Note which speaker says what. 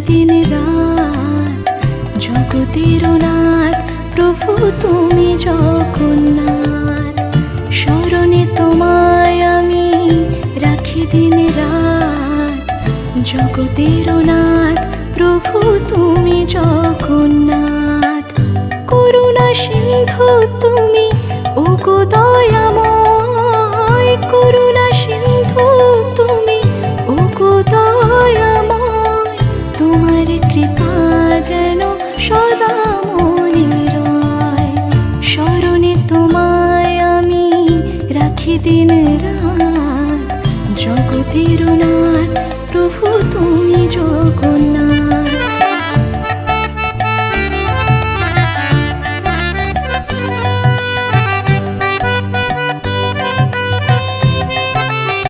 Speaker 1: দিন রাত। জগতের নাথ প্রভু তুমি জগন্নাথ, স্মরণে তোমায় আমি রাখি দিন রাত। জগতের নাথ প্রভু তুমি জগন্নাথ, করুণা সিন্ধু তুমি ওগো দয়াময়। করুণা সিন্ধু তুমি ওগো দয়াময়, তোমার কৃপা যেন সদা মনে রয়। স্মরণে তোমায় আমি রাখি দিন রাত। জগতের নাথ প্রভু তুমি জগন্নাথ।